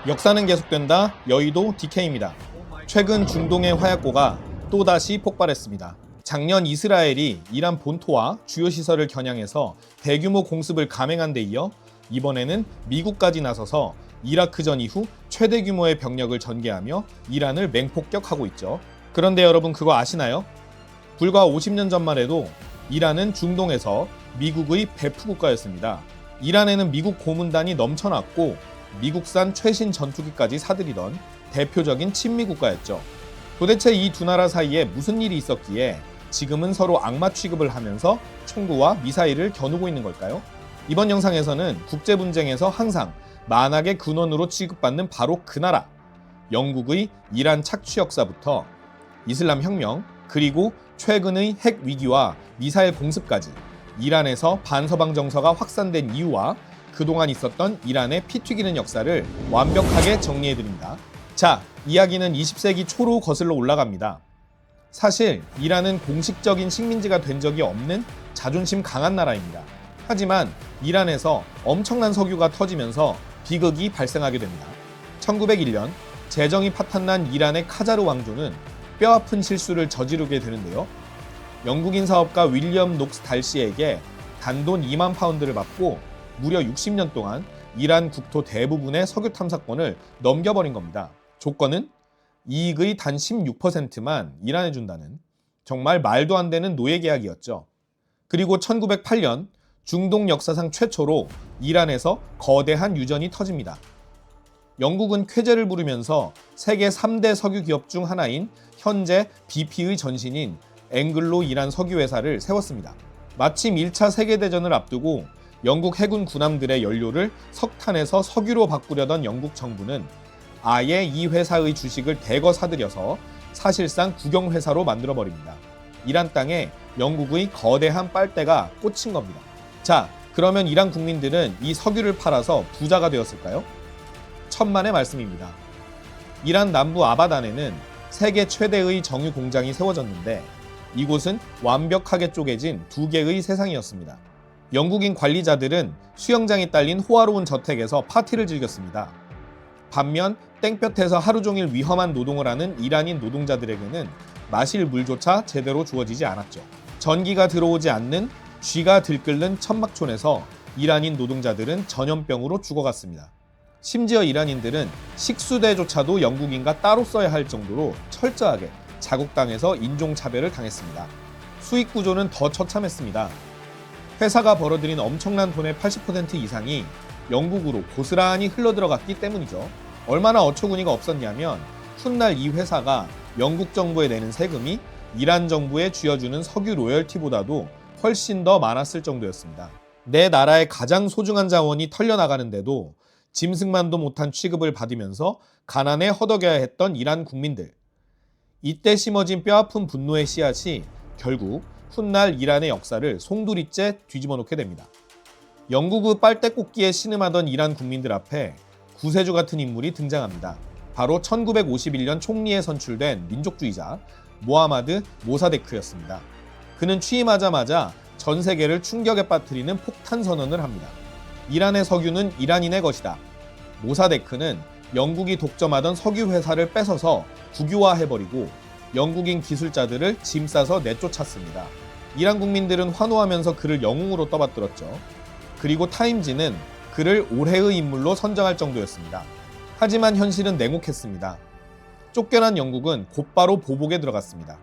역사는 계속된다. 여의도 DK입니다. 최근 중동의 화약고가 또다시 폭발했습니다. 작년 이스라엘이 이란 본토와 주요 시설을 겨냥해서 대규모 공습을 감행한 데 이어 이번에는 미국까지 나서서 이라크전 이후 최대 규모의 병력을 전개하며 이란을 맹폭격하고 있죠. 그런데 여러분 그거 아시나요? 불과 50년 전만 해도 이란은 중동에서 미국의 배후 국가였습니다. 이란에는 미국 고문단이 넘쳐났고 미국산 최신 전투기까지 사들이던 대표적인 친미 국가였죠. 도대체 이 두 나라 사이에 무슨 일이 있었기에 지금은 서로 악마 취급을 하면서 총구와 미사일을 겨누고 있는 걸까요? 이번 영상에서는 국제 분쟁에서 항상 만악의 근원으로 취급받는 바로 그 나라, 영국의 이란 착취 역사부터 이슬람 혁명, 그리고 최근의 핵 위기와 미사일 공습까지 이란에서 반서방 정서가 확산된 이유와 그동안 있었던 이란의 피 튀기는 역사를 완벽하게 정리해드립니다. 자, 이야기는 20세기 초로 거슬러 올라갑니다. 사실 이란은 공식적인 식민지가 된 적이 없는 자존심 강한 나라입니다. 하지만 이란에서 엄청난 석유가 터지면서 비극이 발생하게 됩니다. 1901년 재정이 파탄난 이란의 카자르 왕조는 뼈아픈 실수를 저지르게 되는데요. 영국인 사업가 윌리엄 녹스 달시에게 단돈 2만 파운드를 받고 무려 60년 동안 이란 국토 대부분의 석유 탐사권을 넘겨버린 겁니다. 조건은 이익의 단 16%만 이란에 준다는 정말 말도 안 되는 노예 계약이었죠. 그리고 1908년 중동 역사상 최초로 이란에서 거대한 유전이 터집니다. 영국은 쾌재를 부르면서 세계 3대 석유 기업 중 하나인 현재 BP의 전신인 앵글로 이란 석유 회사를 세웠습니다. 마침 1차 세계대전을 앞두고 영국 해군 군함들의 연료를 석탄에서 석유로 바꾸려던 영국 정부는 아예 이 회사의 주식을 대거 사들여서 사실상 국영회사로 만들어버립니다. 이란 땅에 영국의 거대한 빨대가 꽂힌 겁니다. 자, 그러면 이란 국민들은 이 석유를 팔아서 부자가 되었을까요? 천만의 말씀입니다. 이란 남부 아바단에는 세계 최대의 정유 공장이 세워졌는데 이곳은 완벽하게 쪼개진 두 개의 세상이었습니다. 영국인 관리자들은 수영장이 딸린 호화로운 저택에서 파티를 즐겼습니다. 반면 땡볕에서 하루 종일 위험한 노동을 하는 이란인 노동자들에게는 마실 물조차 제대로 주어지지 않았죠. 전기가 들어오지 않는 쥐가 들끓는 천막촌에서 이란인 노동자들은 전염병으로 죽어갔습니다. 심지어 이란인들은 식수대조차도 영국인과 따로 써야 할 정도로 철저하게 자국당해서 인종차별을 당했습니다. 수익 구조는 더 처참했습니다. 회사가 벌어들인 엄청난 돈의 80% 이상이 영국으로 고스란히 흘러들어갔기 때문이죠. 얼마나 어처구니가 없었냐면 훗날 이 회사가 영국 정부에 내는 세금이 이란 정부에 쥐어주는 석유 로열티보다도 훨씬 더 많았을 정도였습니다. 내 나라의 가장 소중한 자원이 털려나가는데도 짐승만도 못한 취급을 받으면서 가난에 허덕여야 했던 이란 국민들. 이때 심어진 뼈아픈 분노의 씨앗이 결국 훗날 이란의 역사를 송두리째 뒤집어 놓게 됩니다. 영국의 빨대꽂기에 신음하던 이란 국민들 앞에 구세주 같은 인물이 등장합니다. 바로 1951년 총리에 선출된 민족주의자 모하마드 모사데크였습니다. 그는 취임하자마자 전 세계를 충격에 빠뜨리는 폭탄 선언을 합니다. 이란의 석유는 이란인의 것이다. 모사데크는 영국이 독점하던 석유 회사를 뺏어서 국유화해버리고 영국인 기술자들을 짐 싸서 내쫓았습니다. 이란 국민들은 환호하면서 그를 영웅으로 떠받들었죠. 그리고 타임지는 그를 올해의 인물로 선정할 정도였습니다. 하지만 현실은 냉혹했습니다. 쫓겨난 영국은 곧바로 보복에 들어갔습니다.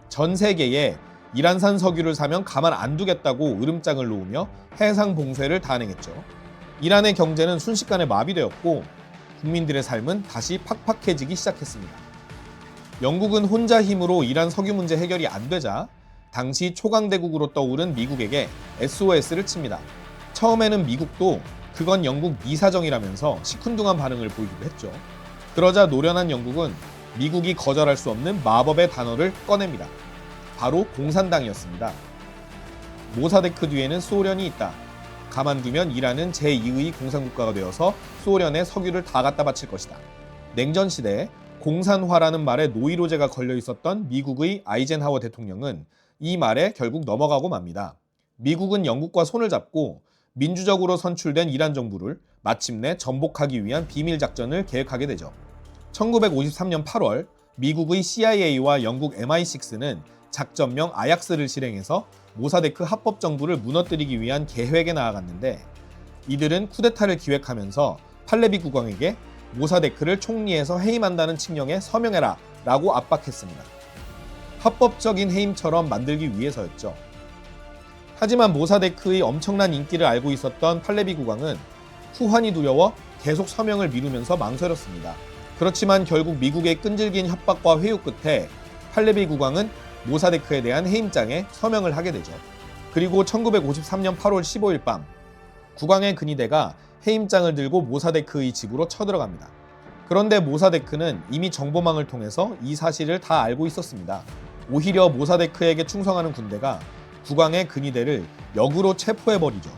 전 세계에 이란산 석유를 사면 가만 안 두겠다고 으름장을 놓으며 해상 봉쇄를 단행했죠. 이란의 경제는 순식간에 마비되었고 국민들의 삶은 다시 팍팍해지기 시작했습니다. 영국은 혼자 힘으로 이란 석유 문제 해결이 안 되자 당시 초강대국으로 떠오른 미국에게 SOS를 칩니다. 처음에는 미국도 그건 영국 미사정이라면서 시큰둥한 반응을 보이기도 했죠. 그러자 노련한 영국은 미국이 거절할 수 없는 마법의 단어를 꺼냅니다. 바로 공산당이었습니다. 모사데크 뒤에는 소련이 있다. 가만두면 이란은 제2의 공산국가가 되어서 소련에 석유를 다 갖다 바칠 것이다. 냉전 시대에 공산화라는 말에 노이로제가 걸려 있었던 미국의 아이젠하워 대통령은 이 말에 결국 넘어가고 맙니다. 미국은 영국과 손을 잡고 민주적으로 선출된 이란 정부를 마침내 전복하기 위한 비밀 작전을 계획하게 되죠. 1953년 8월 미국의 CIA와 영국 MI6는 작전명 아약스를 실행해서 모사데크 합법 정부를 무너뜨리기 위한 계획에 나아갔는데, 이들은 쿠데타를 기획하면서 팔레비 국왕에게 모사데크를 총리에서 해임한다는 칙령에 서명해라 라고 압박했습니다. 합법적인 해임처럼 만들기 위해서였죠. 하지만 모사데크의 엄청난 인기를 알고 있었던 팔레비 국왕은 후환이 두려워 계속 서명을 미루면서 망설였습니다. 그렇지만 결국 미국의 끈질긴 협박과 회유 끝에 팔레비 국왕은 모사데크에 대한 해임장에 서명을 하게 되죠. 그리고 1953년 8월 15일 밤 국왕의 근위대가 해임장을 들고 모사데크의 집으로 쳐들어갑니다. 그런데 모사데크는 이미 정보망을 통해서 이 사실을 다 알고 있었습니다. 오히려 모사데크에게 충성하는 군대가 국왕의 근위대를 역으로 체포해버리죠.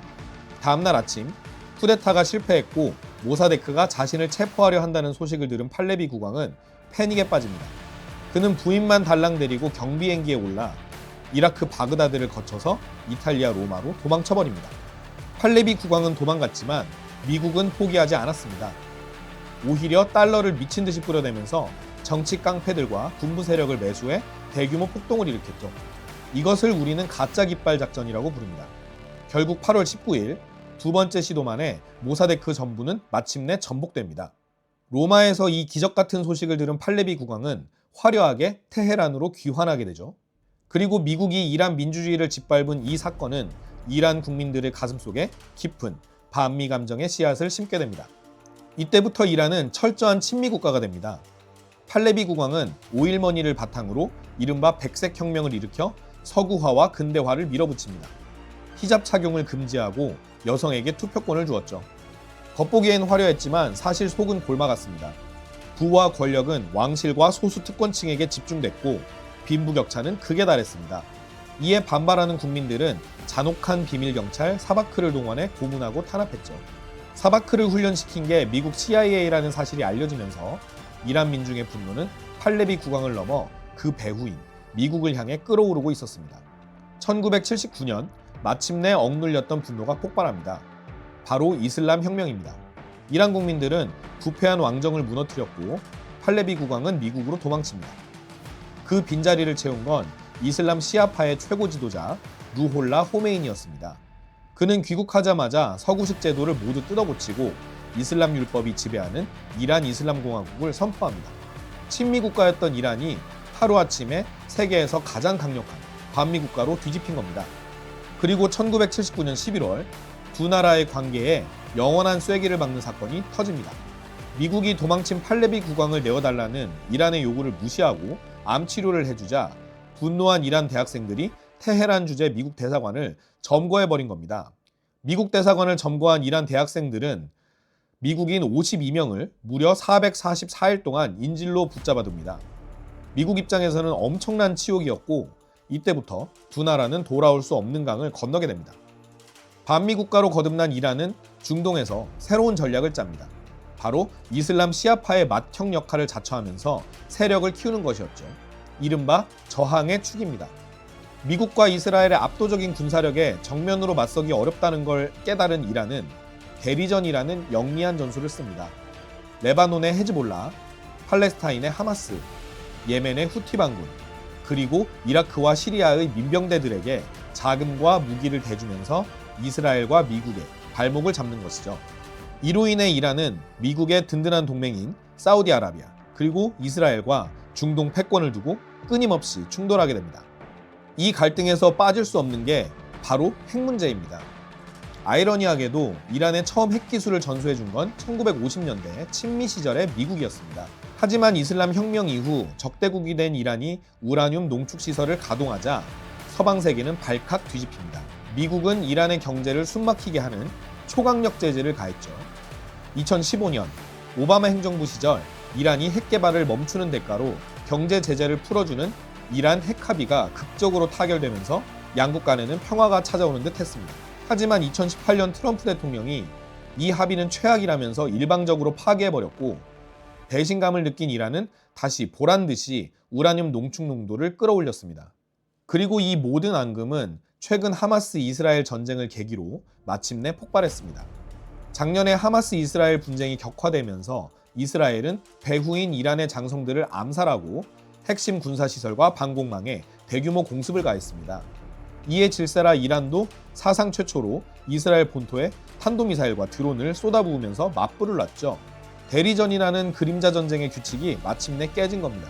다음날 아침 쿠데타가 실패했고 모사데크가 자신을 체포하려 한다는 소식을 들은 팔레비 국왕은 패닉에 빠집니다. 그는 부인만 달랑 데리고 경비행기에 올라 이라크 바그다드를 거쳐서 이탈리아 로마로 도망쳐버립니다. 팔레비 국왕은 도망갔지만 미국은 포기하지 않았습니다. 오히려 달러를 미친 듯이 뿌려대면서 정치 깡패들과 군부 세력을 매수해 대규모 폭동을 일으켰죠. 이것을 우리는 가짜 깃발 작전이라고 부릅니다. 결국 8월 19일 두 번째 시도 만에 모사데크 전부는 마침내 전복됩니다. 로마에서 이 기적 같은 소식을 들은 팔레비 국왕은 화려하게 테헤란으로 귀환하게 되죠. 그리고 미국이 이란 민주주의를 짓밟은 이 사건은 이란 국민들의 가슴속에 깊은 반미 감정의 씨앗을 심게 됩니다. 이때부터 이란은 철저한 친미 국가가 됩니다. 팔레비 국왕은 오일머니를 바탕으로 이른바 백색 혁명을 일으켜 서구화와 근대화를 밀어붙입니다. 히잡 착용을 금지하고 여성에게 투표권을 주었죠. 겉보기엔 화려했지만 사실 속은 골마갔습니다. 부와 권력은 왕실과 소수 특권층에게 집중됐고 빈부격차는 극에 달했습니다. 이에 반발하는 국민들은 잔혹한 비밀경찰 사바크를 동원해 고문하고 탄압했죠. 사바크를 훈련시킨 게 미국 CIA라는 사실이 알려지면서 이란 민중의 분노는 팔레비 국왕을 넘어 그 배후인 미국을 향해 끓어오르고 있었습니다. 1979년 마침내 억눌렸던 분노가 폭발합니다. 바로 이슬람 혁명입니다. 이란 국민들은 부패한 왕정을 무너뜨렸고 팔레비 국왕은 미국으로 도망칩니다. 그 빈자리를 채운 건 이슬람 시아파의 최고 지도자 루홀라 호메인이었습니다. 그는 귀국하자마자 서구식 제도를 모두 뜯어고치고 이슬람 율법이 지배하는 이란 이슬람 공화국을 선포합니다. 친미 국가였던 이란이 하루아침에 세계에서 가장 강력한 반미 국가로 뒤집힌 겁니다. 그리고 1979년 11월 두 나라의 관계에 영원한 쐐기를 박는 사건이 터집니다. 미국이 도망친 팔레비 국왕을 내어달라는 이란의 요구를 무시하고 암 치료를 해주자 분노한 이란 대학생들이 테헤란 주재 미국 대사관을 점거해버린 겁니다. 미국 대사관을 점거한 이란 대학생들은 미국인 52명을 무려 444일 동안 인질로 붙잡아둡니다. 미국 입장에서는 엄청난 치욕이었고 이때부터 두 나라는 돌아올 수 없는 강을 건너게 됩니다. 반미 국가로 거듭난 이란은 중동에서 새로운 전략을 짭니다. 바로 이슬람 시아파의 맏형 역할을 자처하면서 세력을 키우는 것이었죠. 이른바 저항의 축입니다. 미국과 이스라엘의 압도적인 군사력에 정면으로 맞서기 어렵다는 걸 깨달은 이란은 대리전이라는 영리한 전술을 씁니다. 레바논의 헤즈볼라, 팔레스타인의 하마스, 예멘의 후티 반군, 그리고 이라크와 시리아의 민병대들에게 자금과 무기를 대주면서 이스라엘과 미국의 발목을 잡는 것이죠. 이로 인해 이란은 미국의 든든한 동맹인 사우디아라비아 그리고 이스라엘과 중동 패권을 두고 끊임없이 충돌하게 됩니다. 이 갈등에서 빠질 수 없는 게 바로 핵 문제입니다. 아이러니하게도 이란에 처음 핵기술을 전수해준 건 1950년대 친미 시절의 미국이었습니다. 하지만 이슬람 혁명 이후 적대국이 된 이란이 우라늄 농축시설을 가동하자 서방 세계는 발칵 뒤집힙니다. 미국은 이란의 경제를 숨막히게 하는 초강력 제재를 가했죠. 2015년 오바마 행정부 시절 이란이 핵 개발을 멈추는 대가로 경제 제재를 풀어주는 이란 핵 합의가 극적으로 타결되면서 양국 간에는 평화가 찾아오는 듯 했습니다. 하지만 2018년 트럼프 대통령이 이 합의는 최악이라면서 일방적으로 파기해버렸고 배신감을 느낀 이란은 다시 보란듯이 우라늄 농축 농도를 끌어올렸습니다. 그리고 이 모든 앙금은 최근 하마스 이스라엘 전쟁을 계기로 마침내 폭발했습니다. 작년에 하마스 이스라엘 분쟁이 격화되면서 이스라엘은 배후인 이란의 장성들을 암살하고 핵심 군사시설과 방공망에 대규모 공습을 가했습니다. 이에 질세라 이란도 사상 최초로 이스라엘 본토에 탄도미사일과 드론을 쏟아부으면서 맞불을 놨죠. 대리전이라는 그림자 전쟁의 규칙이 마침내 깨진 겁니다.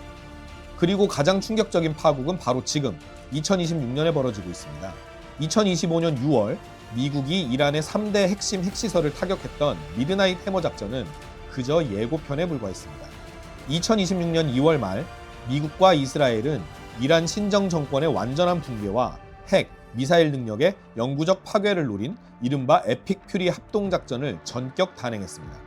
그리고 가장 충격적인 파국은 바로 지금 2026년에 벌어지고 있습니다. 2025년 6월 미국이 이란의 3대 핵심 핵시설을 타격했던 미드나잇 해머 작전은 그저 예고편에 불과했습니다. 2026년 2월 말 미국과 이스라엘은 이란 신정 정권의 완전한 붕괴와 핵, 미사일 능력의 영구적 파괴를 노린 이른바 에픽 퓨리 합동작전을 전격 단행했습니다.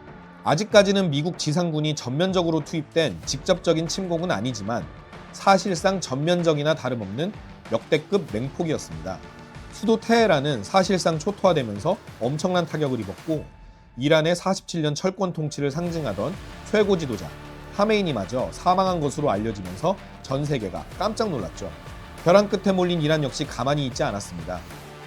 아직까지는 미국 지상군이 전면적으로 투입된 직접적인 침공은 아니지만 사실상 전면적이나 다름없는 역대급 맹폭이었습니다. 수도 테헤란은 사실상 초토화되면서 엄청난 타격을 입었고 이란의 47년 철권 통치를 상징하던 최고 지도자 하메이니마저 사망한 것으로 알려지면서 전 세계가 깜짝 놀랐죠. 벼랑 끝에 몰린 이란 역시 가만히 있지 않았습니다.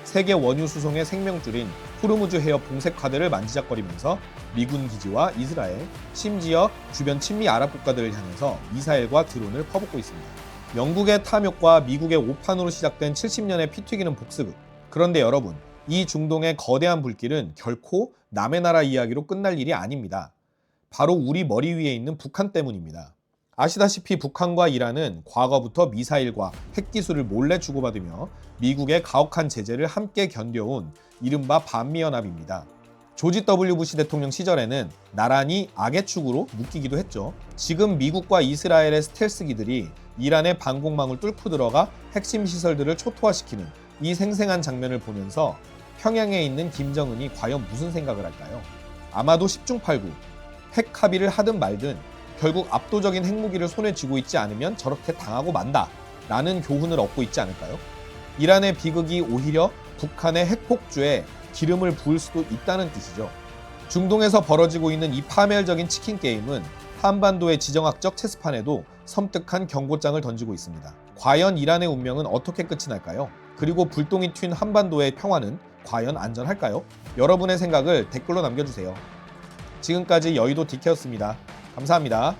세계 원유 수송의 생명줄인 호르무즈 해협 봉쇄카드를 만지작거리면서 미군 기지와 이스라엘, 심지어 주변 친미 아랍 국가들을 향해서 미사일과 드론을 퍼붓고 있습니다. 영국의 탐욕과 미국의 오판으로 시작된 70년의 피 튀기는 복수극. 그런데 여러분, 이 중동의 거대한 불길은 결코 남의 나라 이야기로 끝날 일이 아닙니다. 바로 우리 머리 위에 있는 북한 때문입니다. 아시다시피 북한과 이란은 과거부터 미사일과 핵기술을 몰래 주고받으며 미국의 가혹한 제재를 함께 견뎌온 이른바 반미연합입니다. 조지 W. 부시 대통령 시절에는 나란히 악의 축으로 묶이기도 했죠. 지금 미국과 이스라엘의 스텔스기들이 이란의 방공망을 뚫고 들어가 핵심 시설들을 초토화시키는 이 생생한 장면을 보면서 평양에 있는 김정은이 과연 무슨 생각을 할까요? 아마도 10중 8구, 핵 합의를 하든 말든 결국 압도적인 핵무기를 손에 쥐고 있지 않으면 저렇게 당하고 만다 라는 교훈을 얻고 있지 않을까요? 이란의 비극이 오히려 북한의 핵폭주에 기름을 부을 수도 있다는 뜻이죠. 중동에서 벌어지고 있는 이 파멸적인 치킨 게임은 한반도의 지정학적 체스판에도 섬뜩한 경고장을 던지고 있습니다. 과연 이란의 운명은 어떻게 끝이 날까요? 그리고 불똥이 튄 한반도의 평화는 과연 안전할까요? 여러분의 생각을 댓글로 남겨주세요. 지금까지 여의도 DK였습니다. 감사합니다.